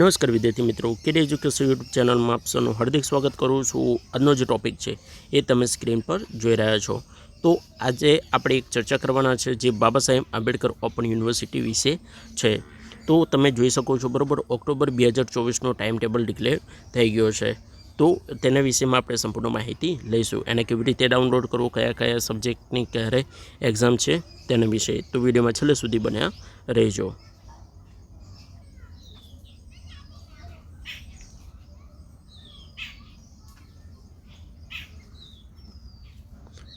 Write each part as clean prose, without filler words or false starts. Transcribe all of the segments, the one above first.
નમસ્કાર વિદ્યાર્થી મિત્રો, કેડી એજ્યુકેશન યુટ્યુબ ચેનલમાં આપ સૌનું હાર્દિક સ્વાગત કરું છું। આજનો જે ટોપિક છે એ તમે સ્ક્રીન પર જોઈ રહ્યા છો। તો આજે આપણે એક ચર્ચા કરવાના છે જે બાબા સાહેબ આંબેડકર ઓપન યુનિવર્સિટી વિશે છે। તો તમે જોઈ શકો છો બરાબર, ઓક્ટોબર 2024નો ટાઈમ ટેબલ ડિક્લેર થઈ ગયો છે। તો તેના વિશેમાં આપણે સંપૂર્ણ માહિતી લઈશું। એને કેવી રીતે ડાઉનલોડ કરવું, કયા કયા સબ્જેક્ટની ક્યારે એક્ઝામ છે તેના વિશે, તો વિડીયોમાં છેલ્લે સુધી બન્યા રહેજો।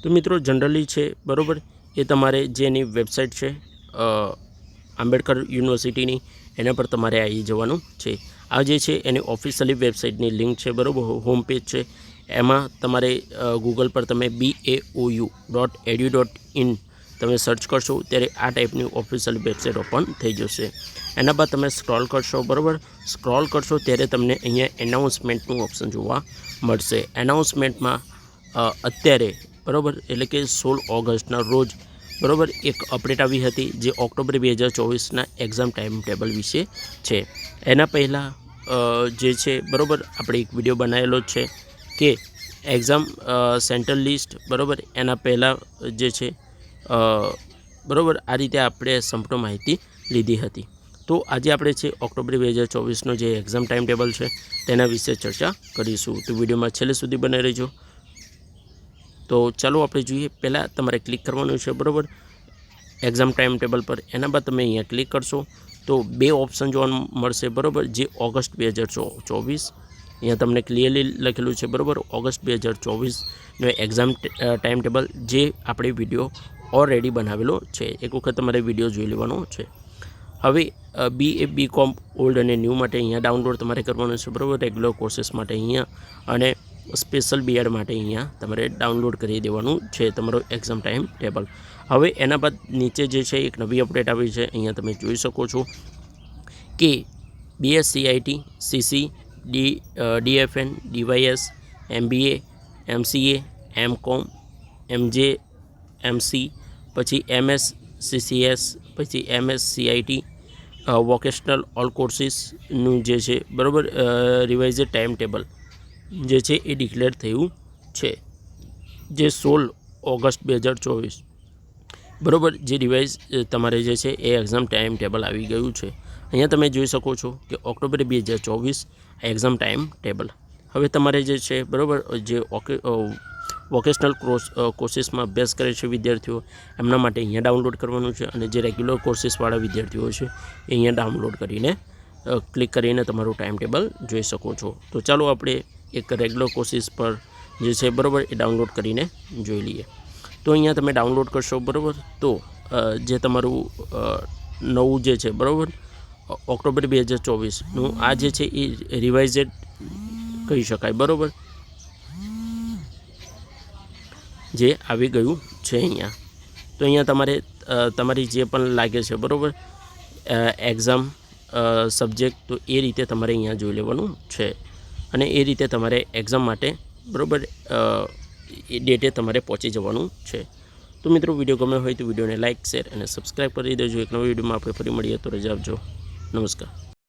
तो मित्रों जनरली है बराबर ये तमारे जेनी वेबसाइट है आंबेडकर यूनिवर्सिटी एना पर तमारे आई जवानुं छे। आ जे छे एनी ऑफिशियली वेबसाइटनी लिंक है बराबर, होम पेज है। एमां तमारे गूगल पर तमे BAOU.edu.in तमे सर्च करशो त्यारे आ टाइपनी ऑफिशियल वेबसाइट ओपन थई जशे। एना बाद तमे स्क्रॉल करशो बराबर, स्क्रॉल करशो त्यारे तमने अहींया एनाउंसमेंटनुं ऑप्शन जोवा मळशे। एनाउंसमेंटमां अत्यारे बराबर एटले के 16 ऑगस्टना रोज बराबर एक अपडेट आई थी जे ऑक्टोबर 2024 एक्जाम टाइम टेबल विषे है। एना पहला जे छे बराबर आपणे एक विडियो बनावेलो छे कि एक्जाम सेंट्रल लिस्ट बराबर एना पहला जे छे बराबर आ रीते आपणे संपूर्ण माहिती लीधी हती। तो आज आपणे छे ऑक्टोबर 2024 जे एक्जाम टाइम टेबल है तेना विषे चर्चा करीशुं। तो विडियो में छेल्ले सुधी बने रहीजो। तो चलो आपणे जोईए। पहला तमारे क्लिक करवानुं छे बराबर एक्जाम टाइम टेबल पर। एना बाद तमे अहींया क्लिक करशो तो बे ऑप्शन जोवा मळशे बराबर, जे ऑगस्ट 2024 अहींया तमने क्लियरली लखेलुं छे बराबर, ऑगस्ट 2024 नो एक्जाम टाइम टेबल जे आपणे विडियो ऑलरेडी बनावेलो छे। एक वखत तमारे विडियो जोई लेवानो छे। हवे BA BCom ओल्ड अने न्यू माटे अहींया डाउनलॉड तमारे करवानुं छे बराबर, रेग्युलर कोर्सेस माटे अहींया अने स्पेशल BEd माटे अहींया तमारे डाउनलॉड करी देवानुं छे तमारो एक्जाम टाइम टेबल। हवे एना बाद नीचे जे छे एक नवी अपडेट आवी छे, अहींया तमे जोई शको छो कि BSCIT CC DFN DYS MBA MCA MCom MJ MC पछी MS CCS पछी MS CIT वोकेशनल ऑल कोर्सिसनुं जे छे बराबर रिवाइज्ड टाइम टेबल जे छे ए डिक्लेर थयुं छे, जे 16 ऑगस्ट 2024 बराबर जे रिवाइज तमारे जे छे ए एक्जाम टाइम टेबल आवी गयुं छे। अहींया तमे जोई शको छो कि ऑक्टोबर 2024 एक्जाम टाइम टेबल। हवे तमारे जे छे बराबर जे वोकेशनल कोर्सिस में अभ्यास करे छे विद्यार्थीओ एमना माटे अहींया डाउनलॉड करवानुं छे, अने जे रेग्युलर कोर्सिसवाळा विद्यार्थीओ छे अहींया डाउनलॉड करीने क्लिक करीने तमारुं टाइम टेबल जोई शको छो। तो चलो आपणे एक रेग्युलर कोर्सिस पर जे छे बराबर ए डाउनलॉड करीने जोई लीए। तो अहींया तमे डाउनलॉड करशो बराबर तो जे तमारुं नवुं जे छे बराबर ऑक्टोबर 2024 નું आ जे छे ए रिवाइज्ड कही शकाय बराबर, जे आवी गयुं छे अहींया। तो अहींया तमारे तमारी जे पण लागे छे बराबर एक्जाम सब्जेक्ट तो ए रीते तमारे अहींया जोई लेवानुं छे, अने ए रीते तमारे एक्जाम माटे बराबर डेटे तमारे पहोंची जवानुं छे। तो मित्रों विडियो गम्यो होय तो विडियोने लाइक शेर और सब्सक्राइब कर दीजो। एक नवा विडियो में आपणे फरी मळीए तो रजा आपजो। नमस्कार।